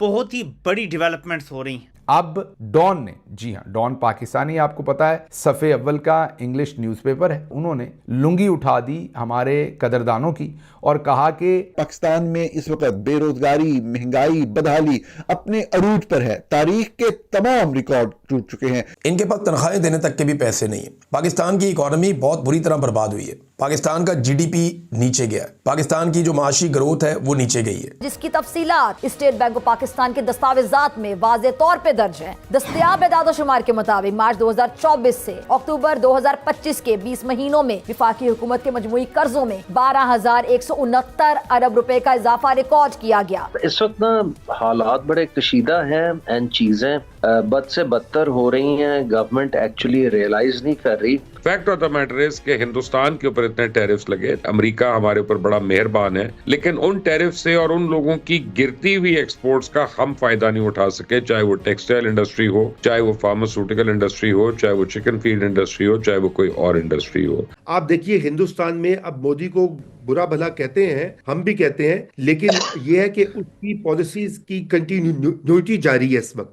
बहुत ही बड़ी डेवलपमेंट्स हो रही हैं। अब डॉन ने, जी हाँ, डॉन पाकिस्तानी आपको पता है सफ़े अव्वल का इंग्लिश न्यूज़पेपर है, उन्होंने लुंगी उठा दी हमारे कदरदानों की और कहा कि पाकिस्तान में इस वक्त बेरोजगारी, महंगाई, बदहाली अपने अरूज पर है। तारीख के तमाम रिकॉर्ड टूट चुके हैं। इनके पास तनख्वाहें देने तक के भी पैसे नहीं है। पाकिस्तान की इकॉनमी बहुत बुरी तरह बर्बाद हुई है। पाकिस्तान का जीडीपी नीचे गया है। पाकिस्तान की जो माशी ग्रोथ है वो नीचे गई है, जिसकी तफसीलात स्टेट बैंक ऑफ पाकिस्तान के दस्तावेजात में वाज़े तौर पे दर्ज है। दस्तयाब एदाद-ओ-शुमार के मुताबिक मार्च 2024 से अक्टूबर 2025 के 20 महीनों में विफाकी हुकूमत के मजमूई कर्जों में 12,169 अरब रुपए का इजाफा रिकॉर्ड किया गया। इस वक्त ना हालात बड़े कशीदा हैं एंड चीजें बद से बदतर हो रही हैं। गवर्नमेंट एक्चुअली रियलाइज नहीं कर रही। Fact of the matter is कि हिंदुस्तान के ऊपर इतने टैरिफ्स लगे, अमेरिका हमारे ऊपर बड़ा मेहरबान है, लेकिन उन टैरिफ से और उन लोगों की गिरती हुई एक्सपोर्ट्स का हम फायदा नहीं उठा सके, चाहे वो टेक्सटाइल इंडस्ट्री हो, चाहे वो फार्मास्यूटिकल इंडस्ट्री हो, चाहे वो चिकन फीड इंडस्ट्री हो, चाहे वो कोई और इंडस्ट्री हो। आप देखिए हिंदुस्तान में अब मोदी को बुरा भला कहते हैं, हम भी कहते हैं, लेकिन ये है कि उसकी पॉलिसीज की कंटिन्यूटी जारी है इस वक्त।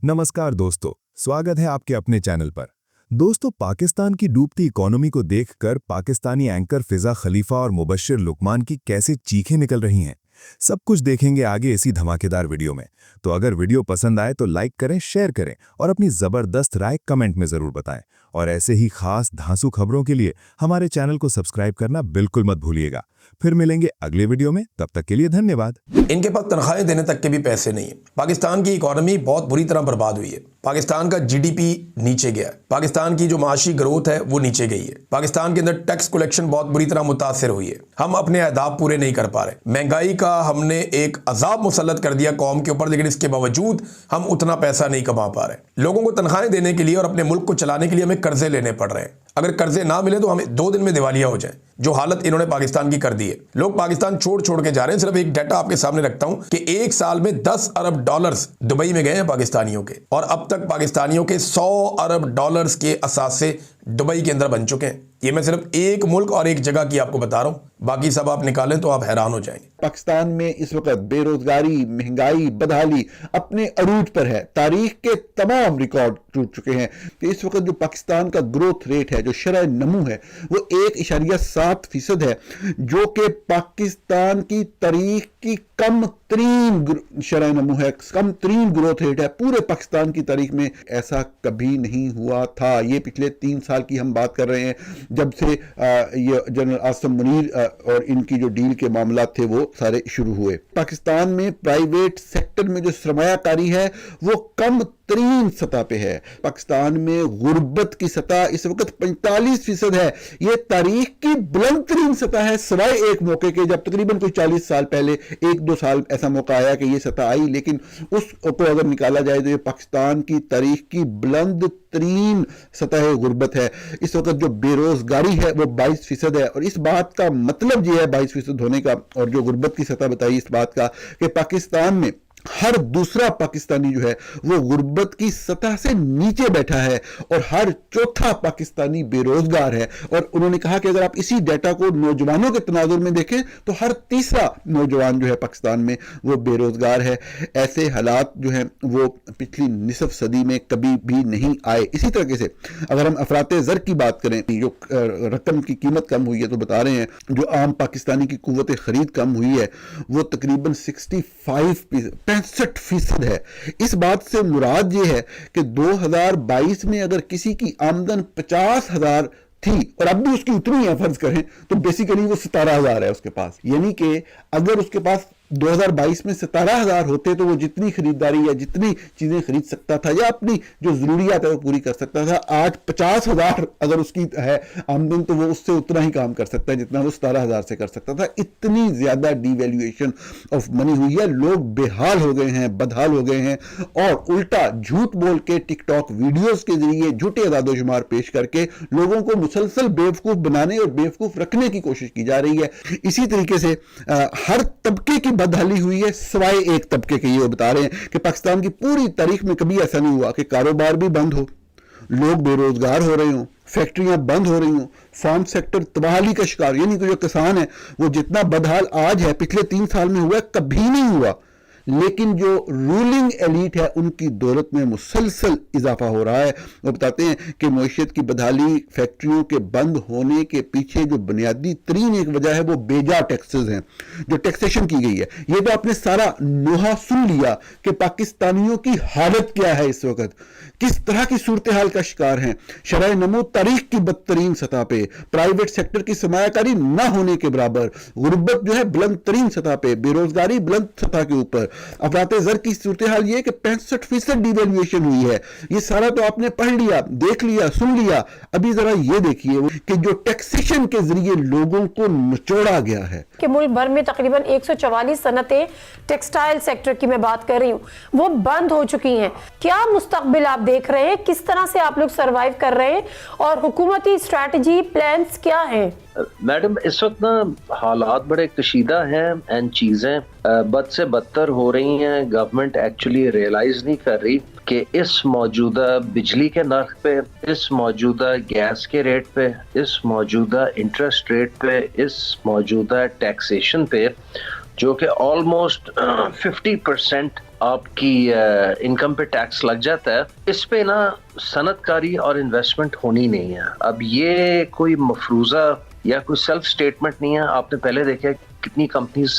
नमस्कार दोस्तों, स्वागत है आपके अपने चैनल पर। दोस्तों, पाकिस्तान की डूबती इकोनॉमी को देखकर पाकिस्तानी एंकर फिजा खलीफा और मुबश्शिर लुकमान की कैसे चीखें निकल रही हैं, सब कुछ देखेंगे आगे इसी धमाकेदार वीडियो में। तो अगर वीडियो पसंद आए तो लाइक करें, शेयर करें और अपनी जबरदस्त राय कमेंट में जरूर बताएं। और ऐसे ही खास धांसू खबरों के लिए हमारे चैनल को सब्सक्राइब करना बिल्कुल मत भूलिएगा। फिर मिलेंगे अगले वीडियो में, तब तक के लिए धन्यवाद। इनके पास तनख्वाहें देने तक के भी पैसे नहीं है। पाकिस्तान की इकॉनमी बहुत बुरी तरह बर्बाद हुई है। पाकिस्तान का जीडीपी नीचे गया है। पाकिस्तान की जो माशी ग्रोथ है वो नीचे गई है। पाकिस्तान के अंदर टैक्स कलेक्शन बहुत बुरी तरह मुतासिर हुई है। हम अपने अहदाफ पूरे नहीं कर पा रहे। महंगाई का हमने एक अजाब मुसल्लत कर दिया कौम के ऊपर, लेकिन इसके बावजूद हम उतना पैसा नहीं कमा पा रहे। लोगों को तनख्वाहें देने के लिए और अपने मुल्क को चलाने के लिए हमें कर्जे लेने पड़ रहे हैं। अगर कर्जे ना मिले तो हमें 2 दिन में दिवालिया हो जाए, जो हालत इन्होंने पाकिस्तान की कर दी है। लोग पाकिस्तान छोड़ छोड़ के जा रहे हैं। सिर्फ एक डाटा आपके सामने रखता हूं कि एक साल में 10 अरब डॉलर्स दुबई में गए हैं पाकिस्तानियों के, और अब तक पाकिस्तानियों के 100 अरब डॉलर्स के असासे दुबई के अंदर बन चुके हैं। ये मैं सिर्फ एक मुल्क और एक जगह की आपको बता रहा हूं, बाकी सब आप निकालें तो आप हैरान हो जाएंगे। पाकिस्तान में इस वक्त बेरोजगारी, महंगाई, बदहाली अपने अरूज पर है। तारीख के तमाम रिकॉर्ड टूट चुके हैं। तो इस वक्त जो पाकिस्तान का ग्रोथ रेट है, जो शरह नमू है, वो 1.7% है, जो कि पाकिस्तान की तारीख की कम तरीन शरह नमू है, कम तरीन ग्रोथ रेट है। पूरे पाकिस्तान की तारीख में ऐसा कभी नहीं हुआ था। ये पिछले 3 साल की हम बात कर रहे हैं, जब से ये जनरल आसिम मुनीर और इनकी जो डील के मामला थे वो सारे शुरू हुए। पाकिस्तान में प्राइवेट सेक्टर में जो सरमायाकारी है वो कम तरीन सतह पे है। पाकिस्तान में गुर्बत की सतह इस वक्त 45% है। ये तारीख की बुलंद तरीन सतह है, सिवाय एक मौके के, जब तकरीबन कोई 40 साल पहले 1-2 साल ऐसा मौका आया कि ये सतह आई, लेकिन उसको अगर निकाला जाए तो ये पाकिस्तान की तारीख की बुलंद तरीन सतह गुर्बत है। इस वक्त जो बेरोजगारी है वो 22% है, और इस बात का मतलब ये है 22% होने का, और जो गुर्बत की सतह बताई इस बात का कि पाकिस्तान में हर दूसरा पाकिस्तानी जो है वो गुर्बत की सतह से नीचे बैठा है, और हर चौथा पाकिस्तानी बेरोजगार है। और उन्होंने कहा कि अगर आप इसी डाटा को नौजवानों के तनाजुर में देखें तो हर तीसरा नौजवान जो है पाकिस्तान में वो बेरोजगार है। ऐसे हालात जो हैं वो पिछली निसफ सदी में कभी भी नहीं आए। इसी तरीके से अगर हम अफराते ज़र की बात करें, जो रकम की कीमत कम हुई है, तो बता रहे हैं जो आम पाकिस्तानी की कुव्वत खरीद कम हुई है वो तकरीबन 65% है। इस बात से मुराद ये है कि 2022 में अगर किसी की आमदन 50,000 थी और अब भी उसकी उतनी है फर्ज करें, तो बेसिकली वो 17,000 है उसके पास। यानी कि अगर उसके पास 2022 में 17,000 होते तो वो जितनी खरीदारी या जितनी चीजें खरीद सकता था या अपनी जो जरूरियात है वो पूरी कर सकता था। आज 50,000 अगर उसकी है आमदन तो वो उससे उतना ही काम कर सकता है जितना वो 17,000 से कर सकता था। इतनी ज्यादा डिवैल्यूएशन ऑफ मनी हुई है। लोग बेहाल हो गए हैं, बदहाल हो गए हैं, और उल्टा झूठ बोल के टिकटॉक वीडियोस के जरिए झूठे अदादोशुमार पेश करके लोगों को मुसलसल बेवकूफ बनाने और बेवकूफ रखने की कोशिश की जा रही है। इसी तरीके से हर तबके की बदहाली हुई है, सिवाय एक तबके के। ये बता रहे हैं कि पाकिस्तान की पूरी तारीख में कभी ऐसा नहीं हुआ कि कारोबार भी बंद हो, लोग बेरोजगार हो रहे हों, फैक्ट्रियां बंद हो रही हूं, फार्म सेक्टर तबाही का शिकार, यानी कि जो किसान है वो जितना बदहाल आज है पिछले 3 साल में हुआ है कभी नहीं हुआ, लेकिन जो रूलिंग एलीट है उनकी दौलत में मुसलसल इजाफा हो रहा है। वो बताते हैं कि मईशत की बदहाली, फैक्ट्रियों के बंद होने के पीछे जो बुनियादी तरीन एक वजह है वो बेजा टैक्सेस हैं, जो टैक्सेशन की गई है। ये तो आपने सारा नोहा सुन लिया कि पाकिस्तानियों की हालत क्या है इस वक्त, किस तरह की सूरत हाल का शिकार हैं। शरह नमो तारीख की बदतरीन सतह पे, प्राइवेट सेक्टर की सरमायाकारी न होने के बराबर, गुर्बत जो है बुलंद तरीन सतह पे, बेरोजगारी बुलंद सतह के ऊपर, अफरात ज़र की सूरत हाल ये कि 65% डिवैल्यूएशन हुई है। ये सारा तो आपने पढ़ लिया, देख लिया, सुन लिया। अभी जरा ये देखिए कि जो टैक्सेशन के जरिए लोगों को निचोड़ा गया है कि मुल्क भर में तकरीबन 144 सनतें, टेक्सटाइल सेक्टर की मैं बात कर रही हूँ, वो बंद हो चुकी हैं। क्या मुस्तकबिल आप देख रहे हैं, किस तरह से आप लोग सरवाइव कर रहे हैं और हुकूमती स्ट्रैटेजी प्लान्स क्या हैं? मैडम, इस वक्त ना हालात बड़े कशीदा हैं एंड चीजें बद से बदतर हो रही हैं। गवर्नमेंट एक्चुअली रियलाइज नहीं कर रही कि इस मौजूदा बिजली के नर्ख पे, इस मौजूदा गैस के रेट पे, इस मौजूदा इंटरेस्ट रेट पे, इस मौजूदा टैक्सेशन पे, जो कि ऑलमोस्ट 50% आपकी इनकम पे टैक्स लग जाता है, इस पे ना सनतकारी और इन्वेस्टमेंट होनी नहीं है। अब ये कोई मफरूजा या कोई सेल्फ स्टेटमेंट नहीं है। आपने पहले देखा कितनी कंपनीज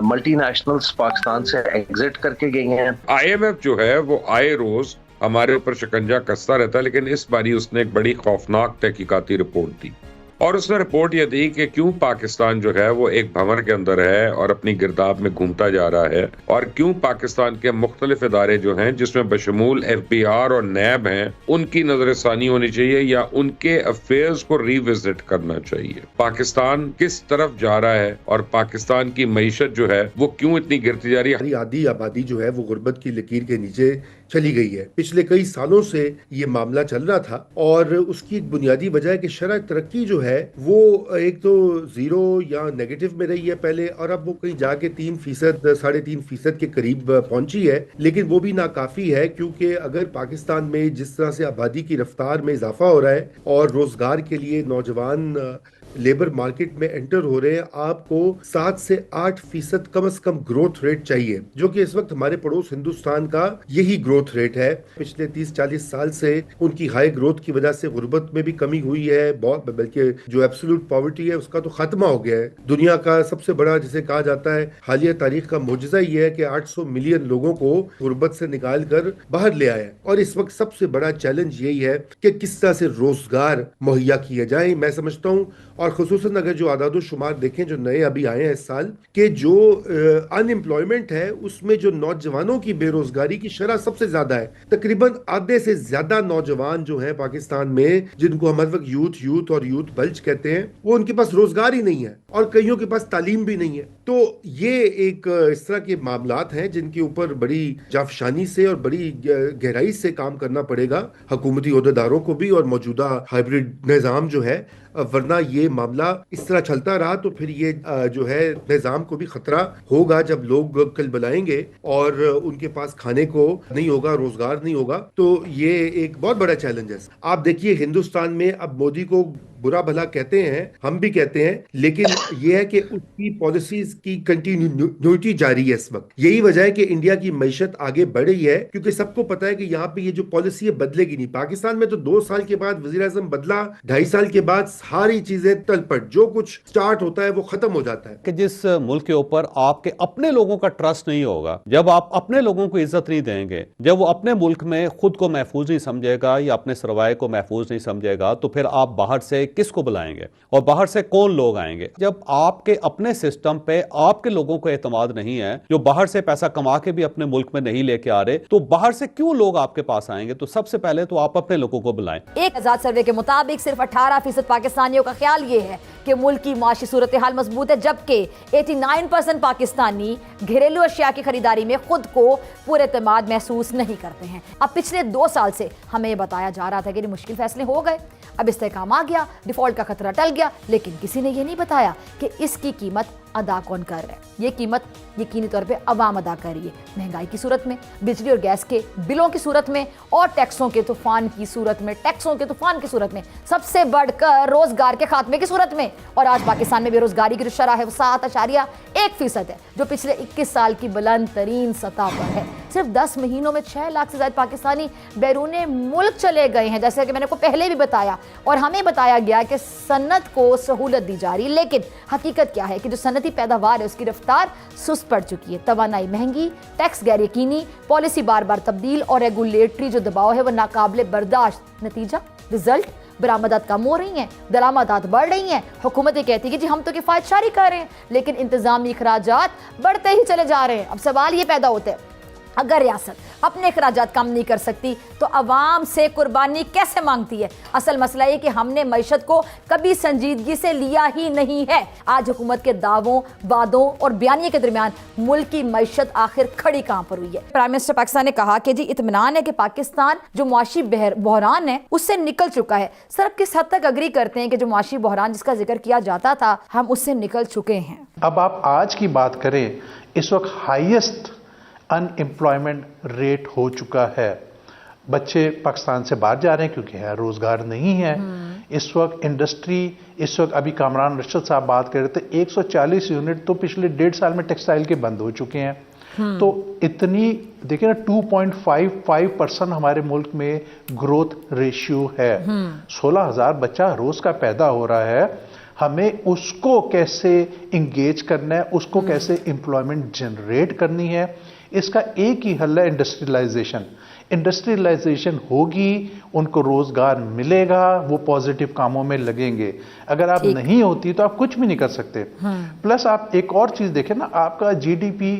मल्टी नेशनल्स पाकिस्तान से एग्जिट करके गई हैं। IMF जो है वो आए रोज हमारे ऊपर शिकंजा कसता रहता है, लेकिन इस बारी उसने एक बड़ी खौफनाक तहकीकाती रिपोर्ट दी और उसने रिपोर्ट ये दी कि क्यों पाकिस्तान जो है वो एक भंवर के अंदर है और अपनी गिरदाब में घूमता जा रहा है, और क्यों पाकिस्तान के मुख्तलिफ इदारे जो हैं जिसमें बशमूल FBI और NAB हैं उनकी नजरसानी होनी चाहिए या उनके अफेयर्स को रिविजिट करना चाहिए। पाकिस्तान किस तरफ जा रहा है और पाकिस्तान की मईशत जो है वो क्यों इतनी गिरती जा रही है। आधी आबादी जो है वो गुर्बत की लकीर के नीचे चली गई है। पिछले कई सालों से ये मामला चल रहा था और उसकी एक बुनियादी वजह है कि शरह तरक्की जो है वो एक तो 0 या नेगेटिव में रही है पहले, और अब वो कहीं जाके 3%, 3.5% के करीब पहुंची है। लेकिन वो भी नाकाफी है, क्योंकि अगर पाकिस्तान में जिस तरह से आबादी की रफ्तार में इजाफा हो रहा है और रोजगार के लिए नौजवान लेबर मार्केट में एंटर हो रहे हैं, आपको 7 से 8% कम से कम ग्रोथ रेट चाहिए, जो कि इस वक्त हमारे पड़ोस हिंदुस्तान का यही ग्रोथ रेट है। पिछले 30-40 साल से उनकी हाई ग्रोथ की वजह से गुर्बत में भी कमी हुई है, बहुत, बल्कि जो एब्सोल्यूट पॉवर्टी है उसका तो खात्मा हो गया है। दुनिया का सबसे बड़ा जिसे कहा जाता है हालिया तारीख का मुजज़ा ये है कि 800 मिलियन लोगों को गुर्बत से निकाल कर बाहर ले आया। और इस वक्त सबसे बड़ा चैलेंज यही है कि किस तरह से रोजगार मुहैया किए जाए। मैं समझता हूँ, और खुसूसन अगर जो आदाद शुमार देखें जो नए अभी आए हैं इस साल के, जो अनएम्प्लॉयमेंट है उसमें जो नौजवानों की बेरोजगारी की शरह सबसे ज्यादा है। तकरीबन आधे से ज्यादा नौजवान जो हैं पाकिस्तान में, जिनको हम हर वक्त यूथ और यूथ बल्ज कहते हैं, वो उनके पास रोजगार ही नहीं है और कईयों के पास तालीम भी नहीं है। तो ये एक इस तरह के मामलात हैं जिनके ऊपर बड़ी जाफशानी से और बड़ी गहराई से काम करना पड़ेगा हुकूमती ओहदेदारों को भी और मौजूदा हाइब्रिड निज़ाम जो है, वरना ये मामला इस तरह चलता रहा तो फिर ये जो है निज़ाम को भी खतरा होगा। जब लोग कल बुलाएंगे और उनके पास खाने को नहीं होगा, रोजगार नहीं होगा, तो ये एक बहुत बड़ा चैलेंज है। आप देखिए हिंदुस्तान में अब मोदी को बुरा भला कहते हैं, हम भी कहते हैं, लेकिन यह है कि उसकी पॉलिसीज की कंटिन्यूटी जारी है इस वक्त। यही वजह है कि इंडिया की मईशत आगे बढ़ रही है, क्योंकि सबको पता है कि यहाँ पे ये जो पॉलिसी है बदलेगी नहीं। पाकिस्तान में तो 2 साल के बाद वजीर आज़म बदला, 2.5 साल के बाद सारी चीजें तलपट, जो कुछ स्टार्ट होता है वो खत्म हो जाता है। कि जिस मुल्क के ऊपर आपके अपने लोगों का ट्रस्ट नहीं होगा, जब आप अपने लोगों को इज्जत नहीं देंगे, जब वो अपने मुल्क में खुद को महफूज नहीं समझेगा या अपने सरवाए को महफूज नहीं समझेगा, तो फिर आप बाहर से किसको बुलाएंगे और बाहर से कौन लोग आएंगे। जब आपके अपने सिस्टम पे आपके लोगों को एतमाद नहीं है, जो बाहर से पैसा कमा के भी अपने मुल्क में नहीं लेके आ रहे, तो बाहर से क्यों लोग आपके पास आएंगे। तो सबसे पहले तो आप अपने लोगों को बुलाएं। एक आजाद सर्वे के मुताबिक सिर्फ 18% पाकिस्तानियों का ख्याल ये है कि मुल्क की माशी सूरत हाल मजबूत है, जबकि 89% पाकिस्तानी घरेलू अशिया की खरीदारी में खुद को पूरे एतमाद महसूस नहीं करते हैं। अब पिछले 2 साल से हमें बताया जा रहा था कि मुश्किल फैसले हो गए, अब इस्तेहकाम आ गया, डिफॉल्ट का खतरा टल गया, लेकिन किसी ने यह नहीं बताया कि इसकी कीमत अदा कौन कर रहा है? ये कीमत यकीनी तौर पे अवाम अदा कर रही है, महंगाई की सूरत में, बिजली और गैस के बिलों की सूरत में और टैक्सों के तूफान की सूरत में, सबसे बढ़कर रोजगार के खात्मे की सूरत में। और आज पाकिस्तान में बेरोजगारी की जो शरह है वो 7.1% है, जो पिछले 21 साल की बुलंद तरीन सतह पर है। सिर्फ 10 महीनों में 6 लाख से ज्यादा पाकिस्तानी बैरूने मुल्क चले गए हैं, जैसे कि मैंने को पहले भी बताया, और हमें बताया गया कि सन्नत को सहूलत दी जा रही है। लेकिन हकीकत क्या है कि जो सन्नती पैदावार है उसकी रफ्तार सुस्त पड़ चुकी है। तवानाई महंगी, टैक्स गैर यकीनी, पॉलिसी बार बार तब्दील और रेगुलेटरी जो दबाव है वो नाकाबिले बर्दाश्त। नतीजा, रिजल्ट, बरामदात कम हो रही हैं, दरामदात बढ़ रही हैं। हुकूमतें कहती है कि जी हम तो किफायतशारी कर रहे हैं, लेकिन इंतजामी अखराजात बढ़ते ही चले जा रहे हैं। अब सवाल ये पैदा होते हैं, अगर रियासत अपने अखराजात कम नहीं कर सकती तो अवाम से कुर्बानी कैसे मांगती है? असल मसला ये कि हमने मईशत को कभी संजीदगी से लिया ही नहीं है। आज हुकूमत के दावों, वादों और बयानिए के दरमियान मुल्क की मईशत आखिर खड़ी कहां पर हुई है? प्राइम मिनिस्टर पाकिस्तान ने कहा कि जी इत्मीनान है कि पाकिस्तान जो मुआशी बहरान है उससे निकल चुका है। सर, आप किस हद तक अग्री करते हैं कि जो मुआशी बहरान जिसका जिक्र किया जाता था हम उससे निकल चुके हैं? अब आप आज की बात करें, इस वक्त हाईएस्ट अनएम्प्लॉयमेंट रेट हो चुका है। बच्चे पाकिस्तान से बाहर जा रहे हैं क्योंकि यहाँ रोजगार नहीं है। इस वक्त इंडस्ट्री, इस वक्त अभी कामरान रशीद साहब बात कर रहे थे, 140 यूनिट तो पिछले 1.5 साल में टेक्सटाइल के बंद हो चुके हैं। तो इतनी देखिए ना, 2.55% हमारे मुल्क में ग्रोथ रेशियो है। 16,000 बच्चा रोज का पैदा हो रहा है। हमें उसको कैसे इंगेज करना है, उसको कैसे एम्प्लॉयमेंट जनरेट करनी है, इसका एक ही हल है इंडस्ट्रियलाइजेशन। इंडस्ट्रियलाइजेशन होगी, उनको रोजगार मिलेगा, वो पॉजिटिव कामों में लगेंगे। अगर आप नहीं होती तो आप कुछ भी नहीं कर सकते। प्लस आप एक और चीज देखें ना, आपका जीडीपी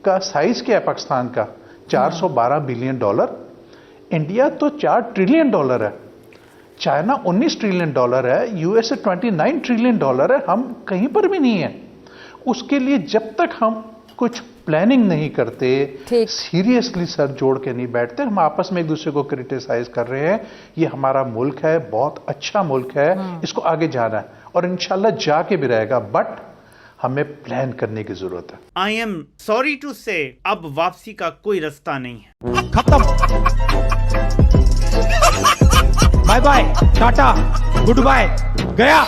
का साइज क्या है पाकिस्तान का? $412 बिलियन। इंडिया तो $4 ट्रिलियन है, चाइना $19 ट्रिलियन है, यूएसए $29 ट्रिलियन है। हम कहीं पर भी नहीं है। उसके लिए जब तक हम कुछ प्लानिंग नहीं करते, सीरियसली सर जोड़ के नहीं बैठते, हम आपस में एक दूसरे को क्रिटिसाइज कर रहे हैं। ये हमारा मुल्क है, बहुत अच्छा मुल्क है, इसको आगे जाना है और इंशाल्लाह जाके भी रहेगा, बट हमें प्लान करने की जरूरत है। आई एम सॉरी टू से अब वापसी का कोई रास्ता नहीं है। खत्म, bye bye, tata, goodbye, गया।